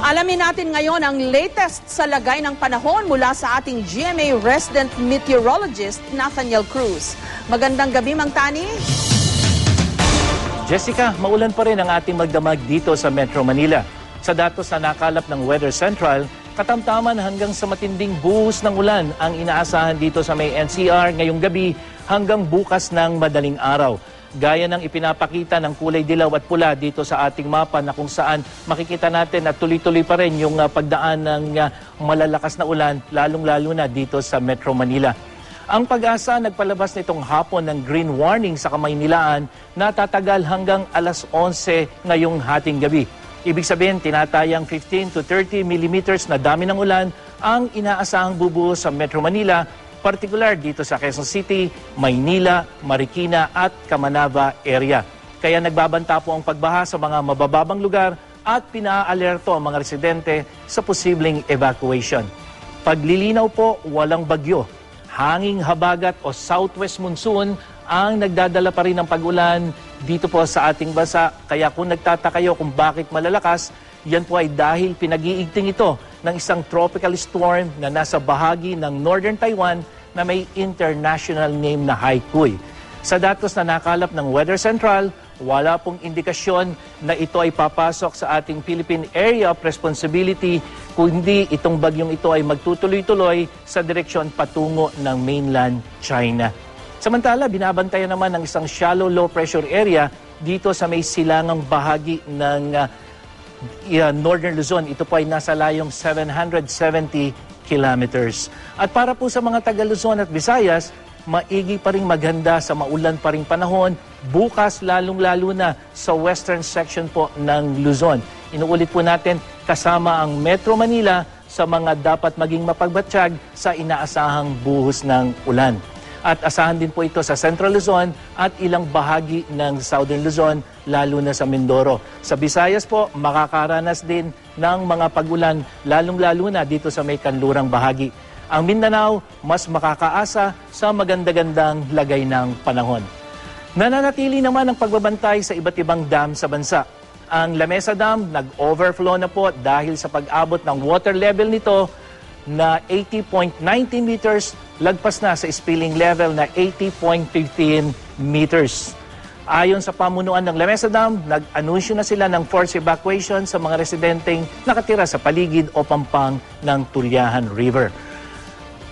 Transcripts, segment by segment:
Alamin natin ngayon ang latest sa lagay ng panahon mula sa ating GMA resident meteorologist Nathaniel Cruz. Magandang gabi, Mang Tani. Jessica, maulan pa rin ang ating magdamag dito sa Metro Manila. Sa datos na nakalap ng Weather Central, katamtaman hanggang sa matinding buhos ng ulan ang inaasahan dito sa may NCR ngayong gabi hanggang bukas ng madaling araw. Gaya ng ipinapakita ng kulay dilaw at pula dito sa ating mapa na kung saan makikita natin na tuloy-tuloy pa rin yung pagdaan ng malalakas na ulan, lalong-lalo na dito sa Metro Manila. Ang Pag-asa nagpalabas nitong hapon ng green warning sa Kamaynilaan na tatagal hanggang alas 11 ngayong hating gabi. Ibig sabihin, tinatayang 15 to 30 millimeters na dami ng ulan ang inaasahang bubuhos sa Metro Manila, partikular dito sa Quezon City, Maynila, Marikina at Camanava area. Kaya nagbabanta po ang pagbaha sa mga mabababang lugar at pinaalerto ang mga residente sa posibleng evacuation. Paglilinaw po, walang bagyo. Hanging habagat o southwest monsoon ang nagdadala pa rin ng pag-ulan dito po sa ating bansa. Kaya kung nagtataka kayo kung bakit malalakas, yan po ay dahil pinag-iigting ito ng isang tropical storm na nasa bahagi ng Northern Taiwan na may international name na Haikui. Sa datos na nakalap ng Weather Central, wala pong indikasyon na ito ay papasok sa ating Philippine Area of Responsibility, kundi itong bagyong ito ay magtutuloy-tuloy sa direksyon patungo ng mainland China. Samantala, binabantayan naman ng isang shallow low pressure area dito sa may silangang bahagi ng Northern Luzon. Ito po ay nasa layong 770 kilometers. At para po sa mga taga Luzon at Visayas, maigi pa rin maghanda sa maulan pa rin panahon bukas, lalong-lalo na sa western section po ng Luzon. Inuulit po natin, kasama ang Metro Manila sa mga dapat maging mapagbatsyag sa inaasahang buhos ng ulan. At asahan din po ito sa Central Luzon at ilang bahagi ng Southern Luzon, lalo na sa Mindoro. Sa Visayas po, makakaranas din ng mga pag-ulan, lalong-lalo na dito sa may kanlurang bahagi. Ang Mindanao, mas makakaasa sa maganda-gandang lagay ng panahon. Nananatili naman ang pagbabantay sa iba't ibang dam sa bansa. Ang Lamesa Dam nag-overflow na po dahil sa pag-abot ng water level nito na 80.90 meters, lagpas na sa spilling level na 80.15 meters. Ayon sa pamunuan ng Lamesa Dam, nag-anunsyo na sila ng forced evacuation sa mga residenteng nakatira sa paligid o pampang ng Tulyahan River.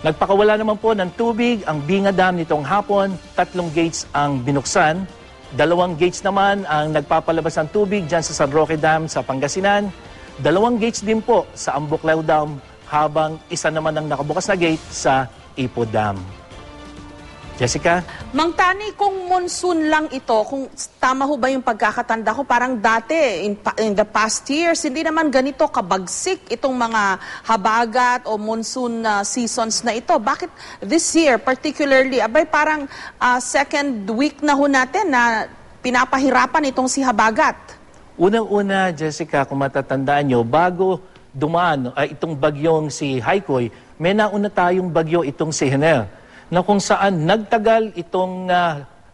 Nagpakawala naman po ng tubig ang Binga Dam nitong hapon, 3 gates ang binuksan. 2 gates naman ang nagpapalabas ng tubig dyan sa San Roque Dam sa Pangasinan. 2 gates din po sa Ambuclao Dam, habang isa naman ang nakabukas na gate sa Ipo Dam. Jessica? Mang Tani, kung monsoon lang ito, kung tama ho ba yung pagkakatanda ko, parang dati, in the past years, hindi naman ganito kabagsik itong mga habagat o monsoon seasons na ito. Bakit this year, particularly, abay parang second week na ho natin na pinapahirapan itong si habagat? Unang-una, Jessica, kung matatandaan nyo, bago dumaan itong bagyong si Haikui, may nauna tayong bagyo itong si Hener, na kung saan nagtagal itong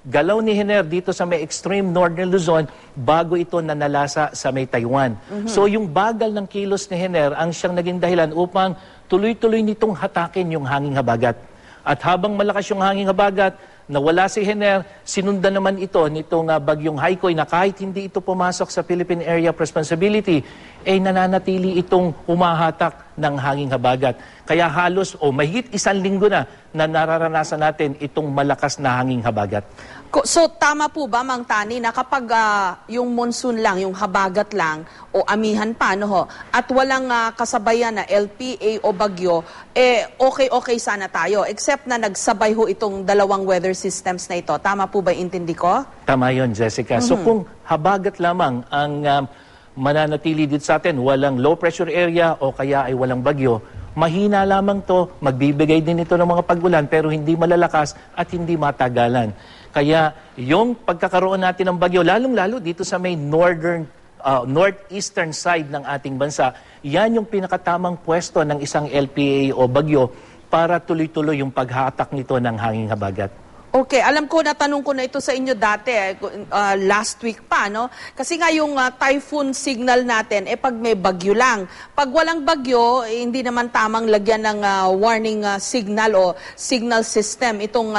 galaw ni Hener dito sa may extreme northern Luzon bago ito nanalasa sa may Taiwan. So yung bagal ng kilos ni Hener ang siyang naging dahilan upang tuloy-tuloy nitong hatakin yung hanging habagat. At habang malakas yung hanging habagat, nawala si Hener, sinundan naman ito nitong bagyong Haikui na kahit hindi ito pumasok sa Philippine Area of Responsibility, ay nananatili itong humahatak ng hanging habagat. Kaya halos o mahigit 1 linggo na nararanasan natin itong malakas na hanging habagat. So tama po ba, Mang Tani, na kapag yung monsoon lang, yung habagat lang, o amihan pa, no ho, at walang kasabayan na LPA o bagyo, okay sana tayo, except na nagsabay ho itong 2 weather systems na ito. Tama po ba intindi ko? Tama yon, Jessica. So kung habagat lamang ang mananatili dito sa atin, walang low pressure area o kaya ay walang bagyo, mahina lamang to, magbibigay din ito ng mga pag-ulan pero hindi malalakas at hindi matagalan. Kaya yung pagkakaroon natin ng bagyo, lalong-lalo dito sa may northeastern side ng ating bansa, yan yung pinakatamang pwesto ng isang LPA o bagyo para tuloy-tuloy yung paghatak nito ng hanging habagat. Okay, alam ko natanong ko na ito sa inyo dati, last week pa, no? Kasi nga yung typhoon signal natin, pag may bagyo lang. Pag walang bagyo, hindi naman tamang lagyan ng warning signal o signal system itong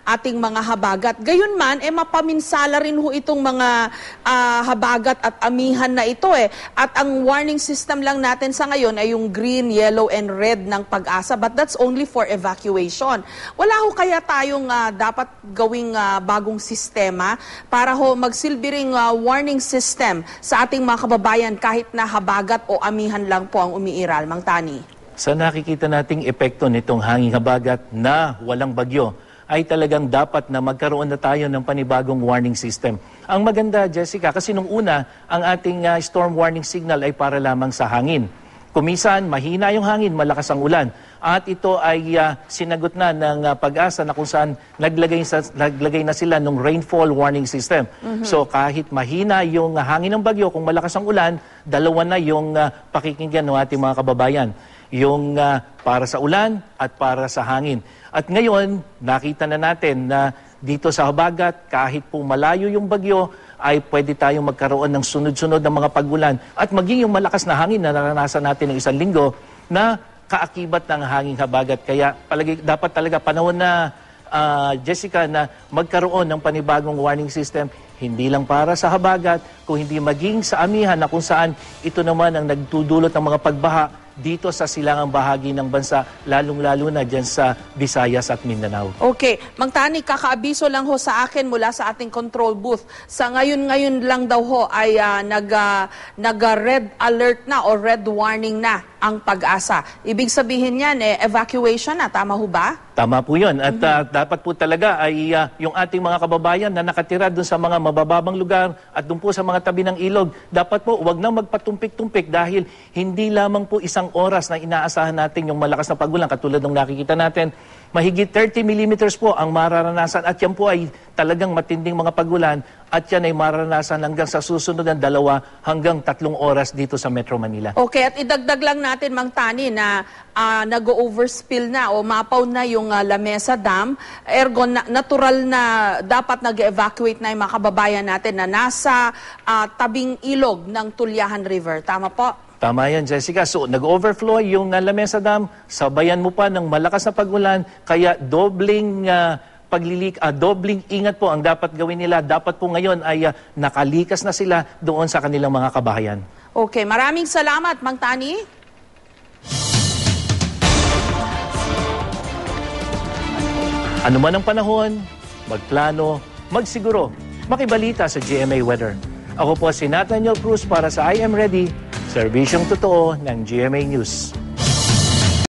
ating mga habagat. Gayunman, mapaminsala rin ho itong mga habagat at amihan na ito At ang warning system lang natin sa ngayon ay yung green, yellow, and red ng Pag-asa. But that's only for evacuation. Wala ho kaya tayong dapat gawing bagong sistema para ho magsilbi ring warning system sa ating mga kababayan kahit na habagat o amihan lang po ang umiiral, Mang Tani? Sa nakikita nating epekto nitong hanging habagat na walang bagyo, ay talagang dapat na magkaroon na tayo ng panibagong warning system. Ang maganda, Jessica, kasi nung una, ang ating storm warning signal ay para lamang sa hangin. Kumisan, mahina yung hangin, malakas ang ulan. At ito ay sinagot na ng Pag-asa na kung saan naglagay na sila ng rainfall warning system. So kahit mahina yung hangin ng bagyo, kung malakas ang ulan, dalawa na yung pakikinggan ng ating mga kababayan. Yung para sa ulan at para sa hangin. At ngayon, nakita na natin na dito sa habagat, kahit po malayo yung bagyo, ay pwede tayong magkaroon ng sunod-sunod ng mga pag-ulan at maging yung malakas na hangin na naranasan natin ng 1 linggo na kaakibat ng hanging habagat. Kaya dapat talaga panahon na, Jessica, na magkaroon ng panibagong warning system, hindi lang para sa habagat, kung hindi maging sa amihan na kung saan ito naman ang nagtudulot ng mga pagbaha dito sa silangang bahagi ng bansa, lalong-lalo na dyan sa Visayas at Mindanao. Okay. Mang Tani, kakaabiso lang ho sa akin mula sa ating control booth. Sa ngayon lang daw ho ay nag-red alert na o red warning na ang Pag-asa. Ibig sabihin yan, evacuation na. Tama ho ba? Tama po yun. At dapat po talaga ay yung ating mga kababayan na nakatira dun sa mga mabababang lugar at dun po sa mga tabi ng ilog, dapat po wag na magpatumpik-tumpik dahil hindi lamang po isang oras na inaasahan natin yung malakas na pag-ulan katulad ng nakikita natin. Mahigit 30 millimeters po ang mararanasan at yan po ay talagang matinding mga pag-ulan at yan ay mararanasan hanggang sa susunod ng 2 hanggang 3 oras dito sa Metro Manila. Okay, at idagdag lang natin, Mang Tani, na nag-overspill na o mapaw na yung Lamesa Dam. Ergo, natural na dapat nag-evacuate na yung mga kababayan natin na nasa tabing ilog ng Tulyahan River. Tama po? Tama yan, Jessica. So, nag-overflow yung Lamesa Dam, sabayan mo pa ng malakas na pag-ulan, kaya dobling dobling ingat po ang dapat gawin nila. Dapat po ngayon ay nakalikas na sila doon sa kanilang mga kabahayan. Okay, maraming salamat, Mang Tani. Ano man ang panahon, magplano, magsiguro, makibalita sa GMA Weather. Ako po si Nathaniel Cruz para sa I Am Ready, serbisyong totoo ng GMA News.